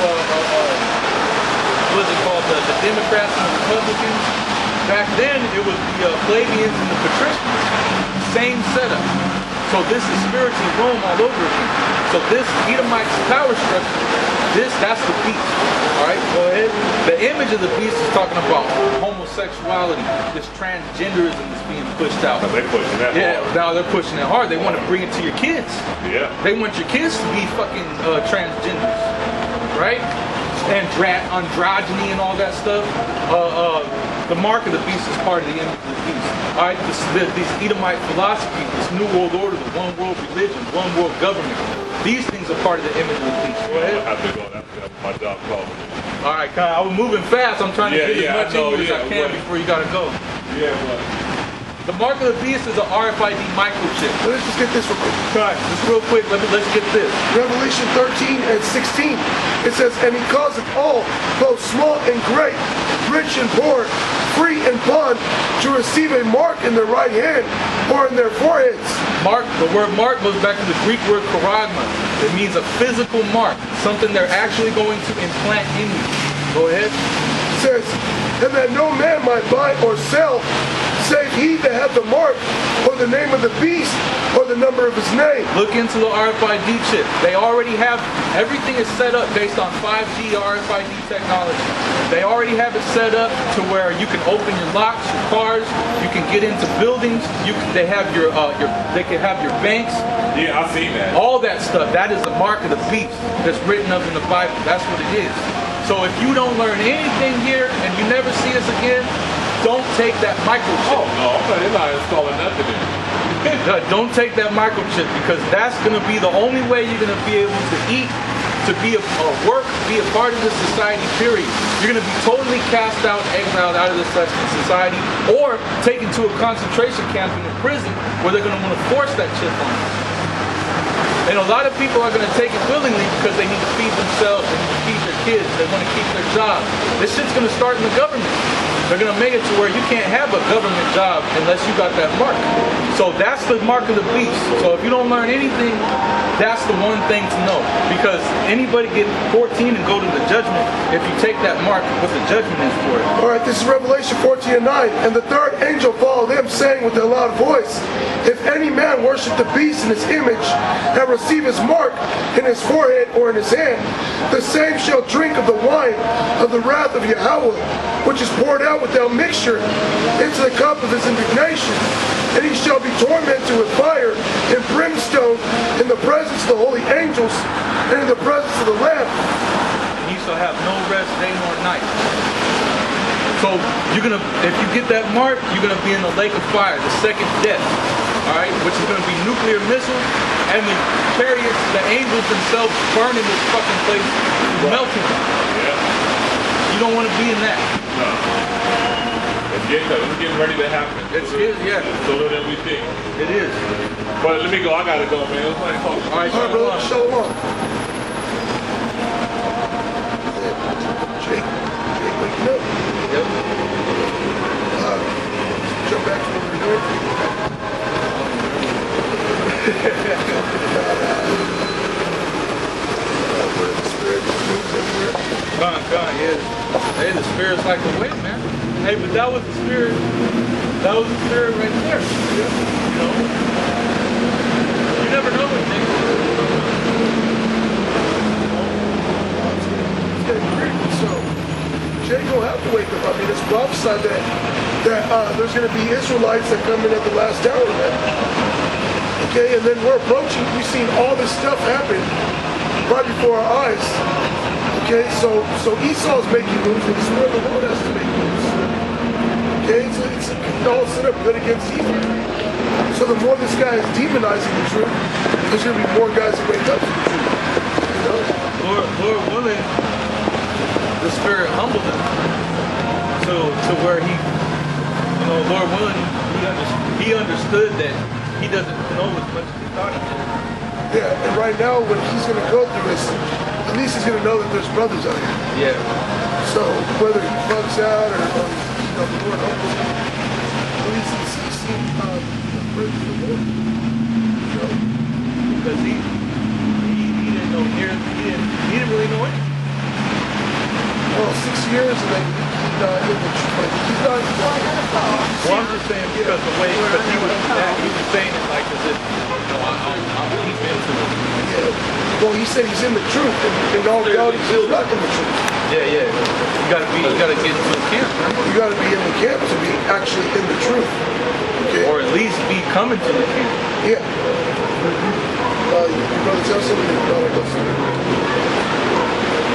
what is it called, the Democrats and the Republicans. Back then, it was the plebeians and the patricians. Same setup. So this is spiritually Rome all over again. So this Edomite power structure, that's the beast. All right, go ahead. The image of the beast is talking about homosexuality, this transgenderism that's being pushed out.
They're pushing that hard.
Yeah, now they're pushing it hard. They want to bring it to your kids.
Yeah.
They want your kids to be fucking transgenders, right? And androgyny and all that stuff. The mark of the beast is part of the image of the beast. All right, these Edomite philosophies, this new world order, the one world religion, one world government. These things are part of the image of the beast. Go ahead.
I have to go. That's my job calling me.
All right, I was moving fast. I'm trying to get as much into as I can before you gotta go.
Yeah, but
The mark of the beast is an RFID microchip.
Let's just get this real quick.
All right, just real quick. Let's get this.
Revelation 13 and 16. It says, and he causeth all, both small and great, rich and poor, free and bond, to receive a mark in their right hand or in their foreheads.
Mark, the word mark goes back to the Greek word charagma. It means a physical mark, something they're actually going to implant in you. Go ahead.
It says, and that no man might buy or sell save he that hath the mark, or the name of the beast, or the number of his name.
Look into the RFID chip. They already have, everything is set up based on 5G RFID technology. They already have it set up to where you can open your locks, your cars, you can get into buildings, they have they can have your banks.
Yeah, I've seen that.
All that stuff, that is the mark of the beast that's written up in the Bible. That's what it is. So if you don't learn anything here and you never see us again, don't take that microchip.
Oh, no, they're not installing nothing in it.
Don't take that microchip, because that's going to be the only way you're going to be able to eat, to be a work, be a part of this society, period. You're going to be totally cast out, exiled out of this society, or taken to a concentration camp in a prison where they're going to want to force that chip on you. And a lot of people are going to take it willingly because they need to feed themselves, they need to feed their kids, they want to keep their job. This shit's going to start in the government. They're going to make it to where you can't have a government job unless you got that mark. So that's the mark of the beast. So if you don't learn anything, that's the one thing to know. Because anybody get 14 and go to the judgment if you take that mark, what the judgment is for it.
All right, this is Revelation 14:9. And the third angel followed them, saying with a loud voice, if any man worship the beast in his image, and receive his mark in his forehead or in his hand, the same shall drink of the wine of the wrath of Yahweh, which is poured out without mixture into the cup of his indignation. And he shall be tormented with fire and brimstone in the presence of the holy angels and in the presence of the Lamb.
And he shall have no rest day nor night. So if you get that mark, you're gonna be in the lake of fire, the second death. All right, which is gonna be nuclear missiles and the chariots, the angels themselves burning this fucking place, melting.
Yeah.
You don't want to be in that.
No. It's getting ready to happen.
It's yeah.
Sooner than we think.
It is.
But let me go. I gotta go, man. It was nice talking.
All right,
brother. Shalom. Jake waking up.
Yep.
Jump back to what we're doing. Where the spirit moves everywhere.
Gone, yeah. Hey, the spirit's like the wind, man. Hey, but that was the spirit. That was the spirit right there. You know? You never know when things are.
It's getting creepy, so Jay gonna have to wake up. I mean, it's prophesied that there's gonna be Israelites that come in at the last hour, man. Okay, and then we're approaching, we've seen all this stuff happen right before our eyes. Okay, so Esau's making moves, and it's where the Lord has to make moves. Okay, so it's all set up good against evil. So the more this guy is demonizing the truth, there's going to be more guys that wake up to the truth. You know?
Lord willing, the spirit humbled him to where he, Lord willing, he understood that he doesn't know as much as he thought he did.
Yeah, and right now, when he's going to go through this, at least he's going to know that there's brothers out here.
Yeah.
So whether he bugs out or the Lord humbles him, at least he's seen praise the Lord.
Because he didn't know he didn't really know anything.
Well, 6 years and then he's not in the truth. He's not.
Well, I'm just saying because the way, because he was saying it like as if, I'm deep into it.
Yeah. Well, he said he's in the truth, and in all reality, he's not in the truth.
Yeah. You gotta get into the camp, man.
You gotta be in the camp to be actually in the truth. Okay.
Or at least be coming to the camp.
Yeah. Your brother tell something.
You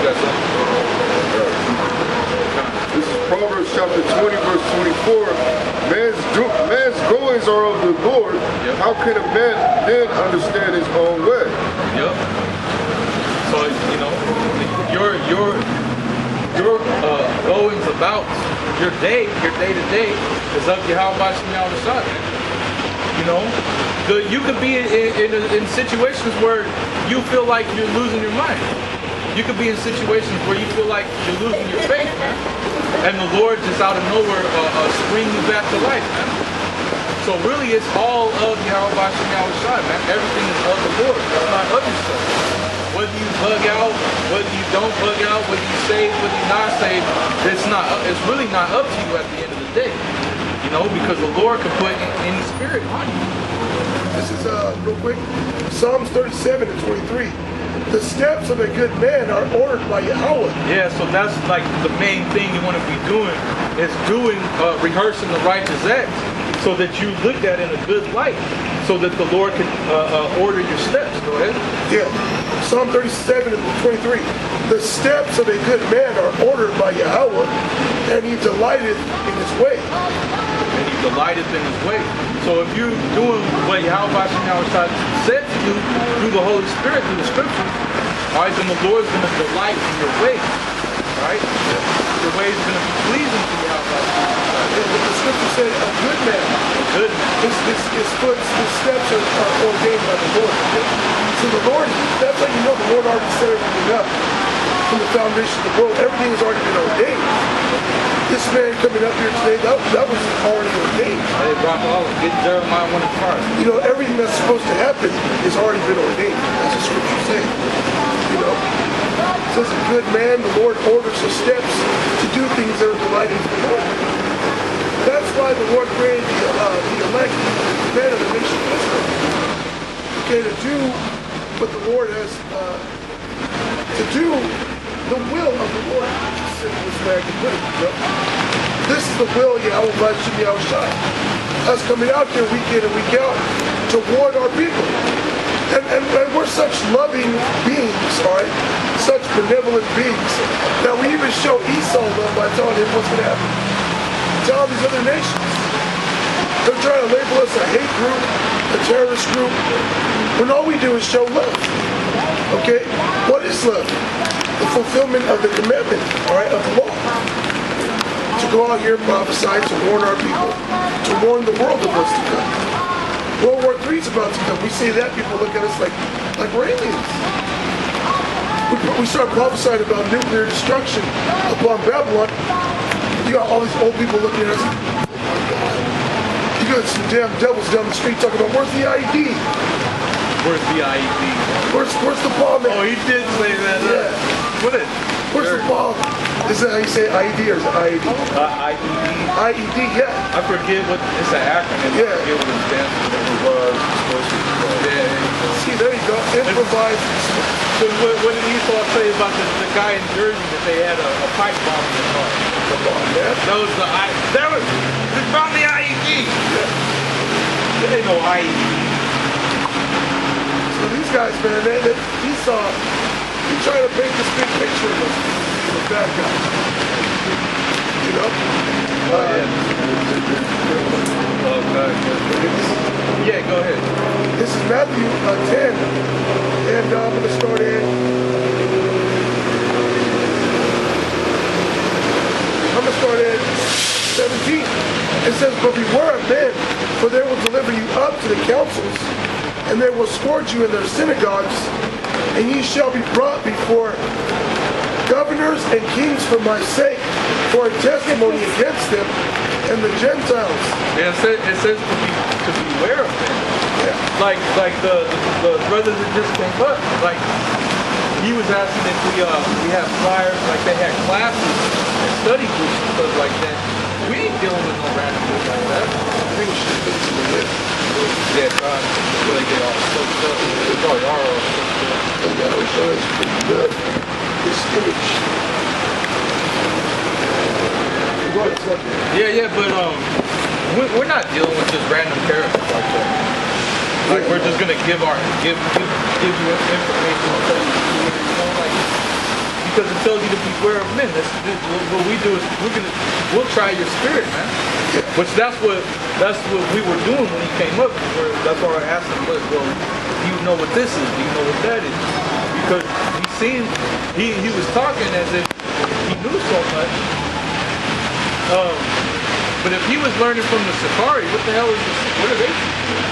got something?
This is Proverbs chapter 20, verse 24. Man's goings are of the Lord.
Yep.
How can a man then understand his own way?
Yep. So your goings about your day to day is up to how much you decide. You could be in situations where you feel like you're losing your mind. You could be in situations where you feel like you're losing your faith, man. And the Lord just out of nowhere spring you back to life, man. So really it's all of Yahweh Shai, man. Everything is of the Lord. It's not of yourself. Whether you bug out, whether you don't bug out, whether you save, whether you're not saved, it's really not up to you at the end of the day. because the Lord can put any spirit on you.
This is real quick. Psalms 37 and 23. The steps of a good man are ordered by Yahweh.
Yeah, so that's like the main thing you want to be doing is rehearsing the righteous acts so that you look at in a good light so that the Lord can order your steps. Go ahead.
Yeah. Psalm 37 and 23. The steps of a good man are ordered by Yahweh, and he delighteth in his way.
And he delighteth in his way. So if you're doing what Yahweh said to you through the Holy Spirit, through the Scriptures, all right, then the Lord's going to delight in your way. All right? Your way is going to be pleasing to Yahweh.
The Scripture said a good man.
A good man.
His steps are ordained by the Lord. So the Lord, that's how you know the Lord already set everything up from the foundation of the world. Everything has already been ordained. This man coming up here today, that was already ordained.
Hey, Brock, get Jeremiah 1 and 5.
You know, everything that's supposed to happen has already been ordained, as the Scripture says. You know, it says a good man, the Lord orders his steps to do things that are delighting to the Lord. That's why the Lord created the elect men of the nation of Israel. Okay, to do what the Lord has, to do the will of the Lord. Simplest way I can put it, you know? This is the will of Yahweh Bashem Yahushai. Us coming out there week in and week out to warn our people. And we're such loving beings, all right? Such benevolent beings that we even show Esau love by telling him what's going to happen. Tell these other nations. They're trying to label us a hate group, a terrorist group, when all we do is show love. Okay? What is love? The fulfillment of the commandment, all right, of the law. To go out here and prophesy, to warn our people, to warn the world of what's to come. World War III is about to come. We say that, people look at us like we're aliens. We start prophesying about nuclear destruction upon Babylon. You got all these old people looking at us. You got some damn devils down the street talking about, where's the IED?
Where's the IED?
Where's the bomb?
Oh, he did say that.
Yeah.
What is?
Where's the bomb? Is that how you say IED or is it IED?
IED.
IED, yeah.
I forget what it's an acronym.
Yeah.
I forget what it stands for. Yeah.
See, there you go. Improvise.
So what did Esau say about the guy in Jersey that they had a pipe bomb in the car?
Come on, man.
They found the IED.
Yeah.
There ain't no IED.
So these guys, man, Esau, he trying to paint this big picture of us. He's a bad guy. You know?
Yeah, go ahead.
This is Matthew 10. And I'm going to start in. I'm going to start at 17. It says, but beware of men, for they will deliver you up to the councils, and they will scourge you in their synagogues, and ye shall be brought before governors and kings for my sake, for a testimony against them and the Gentiles.
Yeah, it says to beware of them.
Yeah.
Like the brother that just came up, like he was asking if we have flyers, like they had classes and study groups and stuff like that. We ain't dealing with no radicals like that.
I think we should put this in the list.
Yeah, God, like they all soaked up. They probably are all soaked up.
And that was pretty good. This image. Go ahead,
Yeah, but we're not dealing with just random characters like that. Like we're just gonna give you information, like, because it tells you to beware of men. What we do is we'll try your spirit, man. Which that's what we were doing when he came up. That's why I asked him, well, do you know what this is? Do you know what that is? Because he was talking as if he knew so much. But if he was learning from the Sakari, what the hell what are they teaching?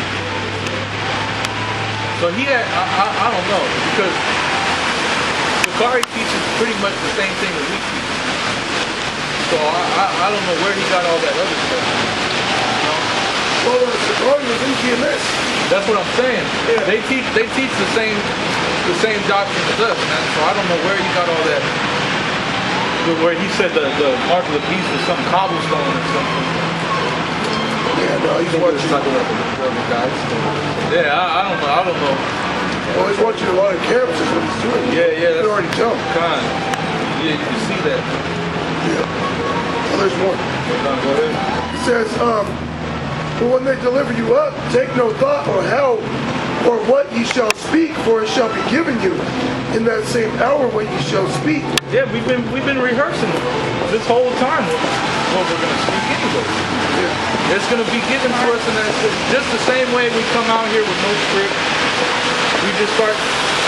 So I don't know, because Sakari teaches pretty much the same thing that we teach. So I don't know where he got all that other stuff.
Well, Sakari was in GMS.
That's what I'm saying.
Yeah.
They teach the same doctrine as us, man. So I don't know where he got all that. Where he said the mark of the beast was some cobblestone or something.
he's watching.
Yeah, I don't know. I don't know.
Well, he's watching a lot of camps. Is what he's doing.
Yeah,
You can already tell.
Kind. Yeah, you can see that.
Yeah. Oh, there's one.
Go ahead.
It says, but when they deliver you up, take no thought or how or what ye shall speak, for it shall be given you in that same hour when ye shall speak.
Yeah, we've been rehearsing this whole time what we're gonna speak anyway.
Yeah.
It's gonna be given to us, and just the same way we come out here with no script. We just start.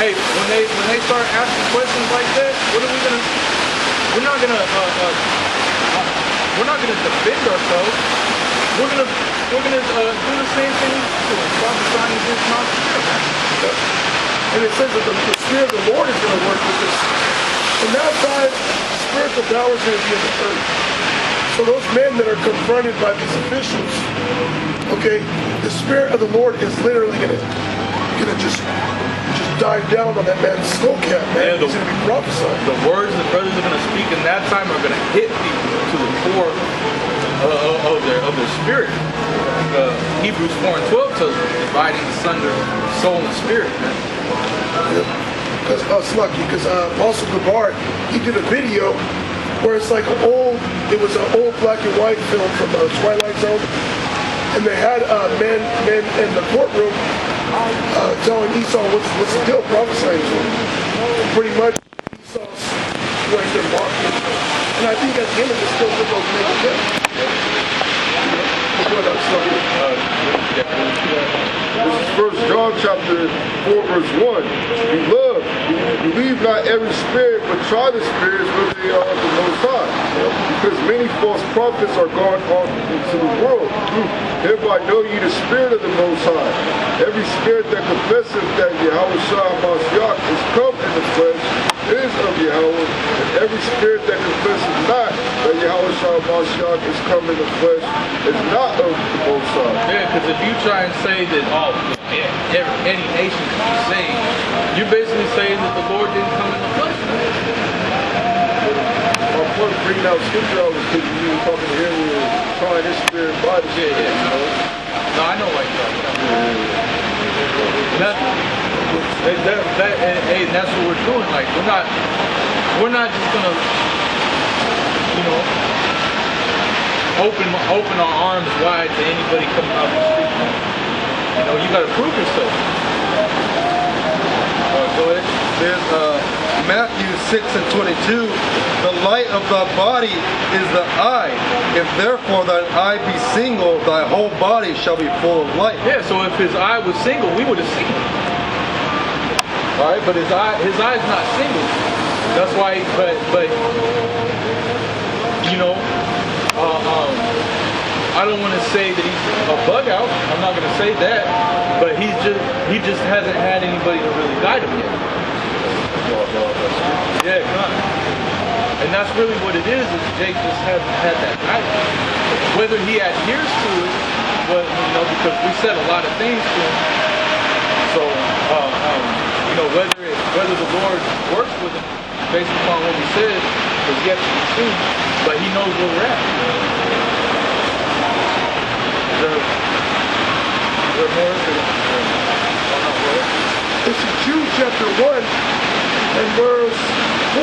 Hey, when they start asking questions like that, what are we gonna? We're not gonna defend ourselves. We're gonna do the same thing to them, prophesying against Mount Spirit.
And it says that the Spirit of the Lord is going to work with this. In that time, spiritual power is going to be in the earth. So those men that are confronted by these officials, okay, the Spirit of the Lord is literally going to just dive down on that man's skull cap, man. He's going to be prophesying.
The words the brothers are going to speak in that time are going to hit people to the core of their spirit. Hebrews 4:12 tells us dividing asunder soul and spirit, man.
Because Apostle Gabar, he did a video where it's like it was an old black and white film from the Twilight Zone, and they had men in the courtroom telling Esau what's the deal, prophesying to him. Pretty much Esau's right there mocking. And I think at the end of it still put those men together.
This is 1 John chapter 4 verse 1. Beloved, believe not every spirit, but try the spirits whether they are of the Most High. Because many false prophets are gone off into the world. Hereby know ye the Spirit of the Most High. Every spirit that confesseth that Yahweh Shah Mashiach is come in the flesh is of Yahweh, and every spirit that confesseth not that Yahweh Shah Mashiach is come in the flesh is not of the Most High.
Yeah, because if you try and say that, any nation can be saved, you're basically saying that the Lord didn't come in the flesh.
My point of bringing out scripture, I was thinking you were talking to him, we were trying this spirit by the spirit.
Yeah. No, I know what you're talking about. And that's what we're doing. Like we're not just gonna, open our arms wide to anybody coming out the street. You gotta prove yourself. Go ahead.
There's Matthew 6:22. The light of thy body is the eye. If therefore thine eye be single, thy whole body shall be full of light.
Yeah, so if his eye was single, we would have seen it. Alright, but his eye's not single. That's why, I don't want to say that he's a bug out. I'm not going to say that, but he just hasn't had anybody to really guide him yet. Yeah, come on. And that's really what it is Jake just hasn't had that guidance. Whether he adheres to it, but because we said a lot of things to him. So, whether the Lord works with him based upon what we said is yet to be seen, but he knows where we're at.
This is Jude chapter 1 and verse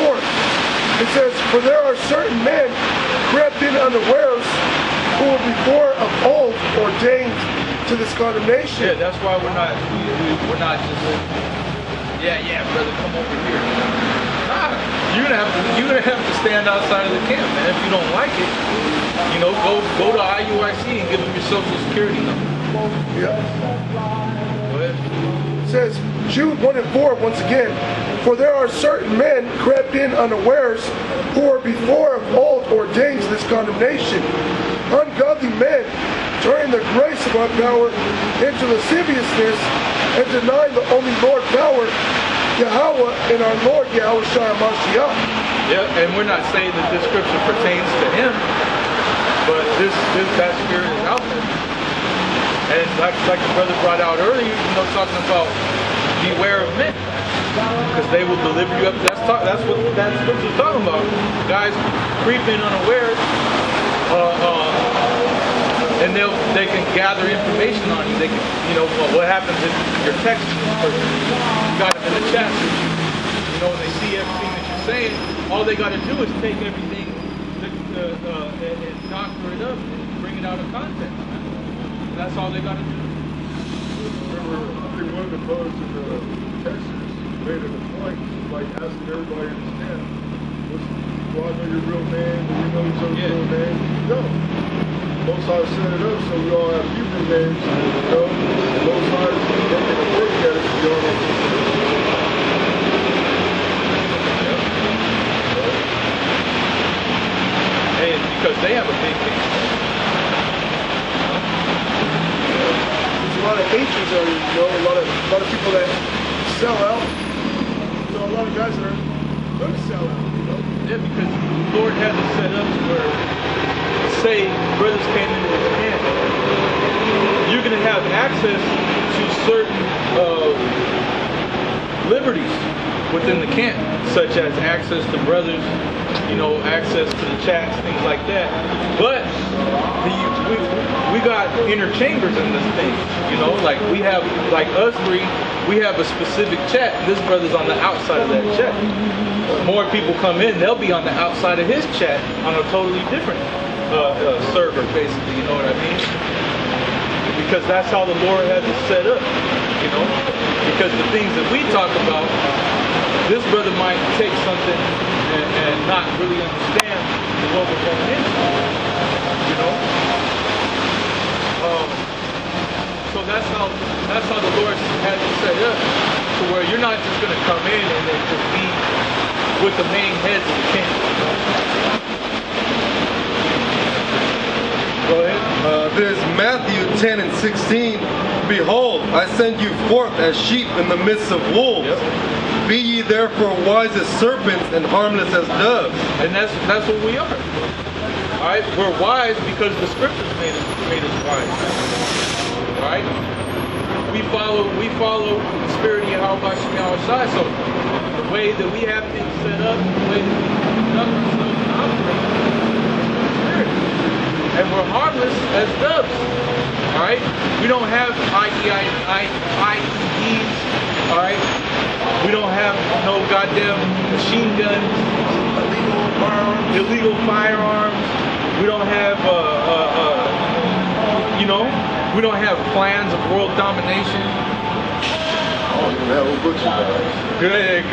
4. It says, for there are certain men crept in unawares who were before of old ordained to this condemnation.
Yeah, that's why we're not just brother, come over here. Nah, you're gonna have to stand outside of the camp, man. If you don't like it, go to IUIC and give them your social security number.
Yeah.
Go ahead.
It says, Jude 1 and 4 once again, for there are certain men crept in unawares who were before of old ordained to this condemnation, ungodly men, turning the grace of our power into lasciviousness and denying the only Lord power, Yahweh and our Lord Yahweh Shah Mashiach.
Yeah, and we're not saying that this scripture pertains to him, but that spirit is out there. And like the brother brought out earlier, talking about beware of men, because they will deliver you up. That's what that scripture's talking about. Guys creeping unawares, and they can gather information on you. They can, what happens if your text person got them in the chat with you. And they see everything that you're saying. All they got to do is take everything and doctor it up and bring it out of context. That's all they got to do.
Remember, I think one of the brothers in the Texas made it a point, like asking everybody to understand. Do I know your real name? Do we know each other's real name? No. Most High set it up so we all have Hebrew names. Most High is making a work at it. We all know.
And because they have a big thing.
There's a lot of hatreds on you, a lot of people that sell out. A lot of guys that are going to sell out,
Yeah, because the Lord has it set up to where, say, brothers came into his camp, you're going to have access to certain liberties within the camp, such as access to brothers, access to the chats, things like that. But we got inner chambers in this thing, like we have, like us three, we have a specific chat. This brother's on the outside of that chat. More people come in, they'll be on the outside of his chat on a totally different server, basically, you know what I mean? Because that's how the Lord has it set up, because the things that we talk about, this brother might take something and not really understand what we're going into, So that's how the Lord has it set up, to where you're not just going to come in and then just be with the main heads of the camp. Go ahead.
This is Matthew 10 and 16. Behold, I send you forth as sheep in the midst of wolves. Yep. Be ye therefore wise as serpents and harmless as doves.
And that's what we are. Alright? We're wise because the scriptures made us wise. Alright? We follow the spirit of Yahweh Shai. So the way that we have things set up, the way that we conduct ourselves and operate is the spirit. And we're harmless as doves. Alright? We don't have IEDs. Alright? We don't have no goddamn machine guns, illegal firearms. We don't have, we don't have plans of world domination. Good.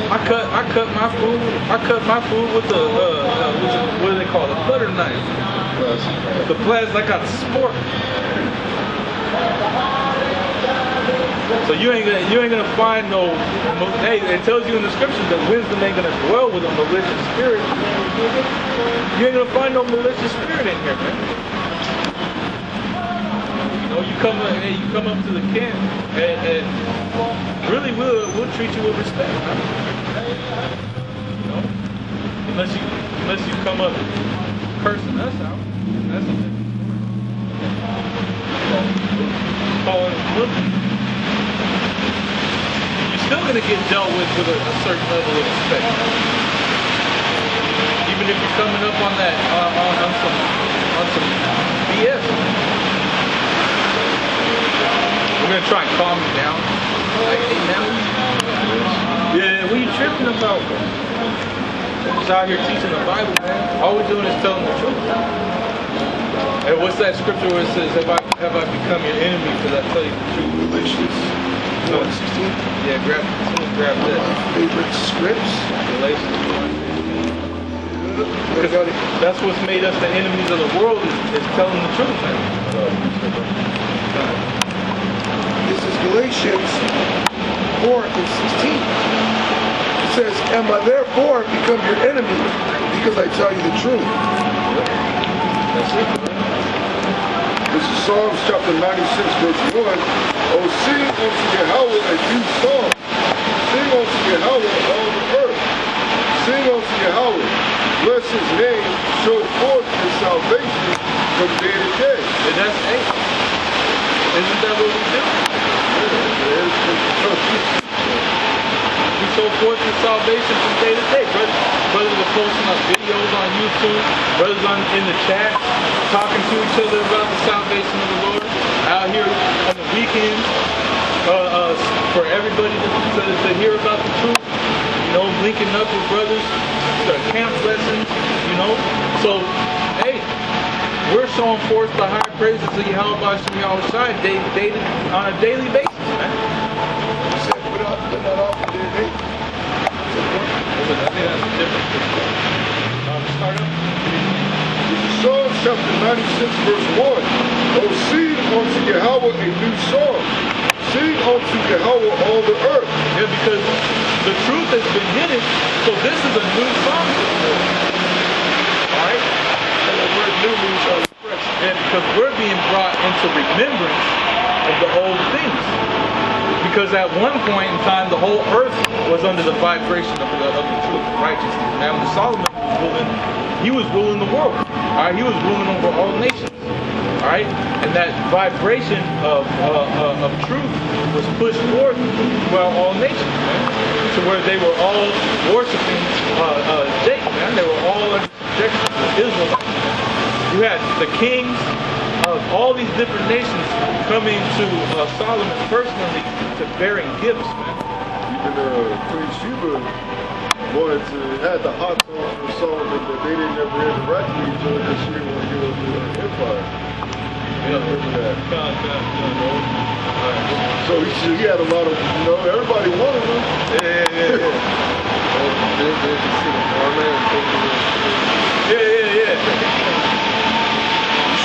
I cut my food with the what do they call it? Butter knife. The plastic, I got a sport. So you ain't gonna find no. Hey, it tells you in the scriptures that wisdom ain't gonna dwell with a malicious spirit. You ain't gonna find no malicious spirit in here, man. You come up to the camp, and really we'll treat you with respect, man. Unless you come up cursing us out, that's a calling us little. You're still gonna get dealt with a certain level of respect, even if you're coming up on that on some BS. We're gonna try and calm you down. Like, hey man, what are you tripping about? We're just out here teaching the Bible, man. All we're doing is telling the truth. And what's that scripture where it says, have I become your enemy because I tell you the truth?
Galatians 1:16.
Yeah, grab that.
Favorite scripts.
Galatians 1. Because that's what's made us the enemies of the world is telling the truth, man.
This is Galatians 4:16. It says, am I therefore become your enemy because I tell you the truth?
That's it.
This is Psalms chapter 96, verse 1. Oh, sing unto Yahweh a new song. Sing unto Yahweh all the earth. Sing unto Yahweh. Bless his name. Show forth his salvation from day to day.
And that's eight. Isn't that what we do? We show forth your salvation from day to day. Brothers are posting up videos on YouTube. Brothers in the chat talking to each other about the salvation of the Lord. Out here on the weekends for everybody to hear about the truth. You know, linking up with brothers, the camp lessons, you know. So, hey, we're showing forth the high praises of Yahweh Shai on a daily basis, man.
You said put that off the day.
I think that's different. Start up.
Psalm chapter 96 verse 1. O sing unto Yahweh a new song. Sing unto Yahweh all the earth.
Yeah, because the truth has been hidden, so this is a new song to the Lord. Alright?
And the word new means fresh.
And because we're being brought into remembrance of the old things. Because at one point in time, the whole earth was under the vibration of the truth and righteousness. And when Solomon was ruling, he was ruling the world. Alright, he was ruling over all nations. Alright? And that vibration of truth was pushed forth throughout all nations, man. To where they were all worshiping Jacob, man. They were all under subjection to Israelites. You had the kings of all these different nations coming to Solomon personally to bearing gifts, man.
Even Queen Sheba wanted to had the hot songs for Solomon, but they didn't ever interact with each other because she didn't want to give up the empire.
Yeah,
remember that.
Right.
So he had a lot of, you know, everybody wanted him.
Yeah.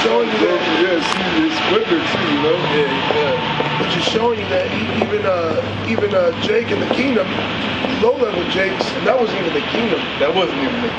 Showing you that.
Yeah, see, it's splendid too, you know.
Yeah.
But you're showing you that even Jake in the kingdom, low level Jakes, and that wasn't even the kingdom.
That wasn't even the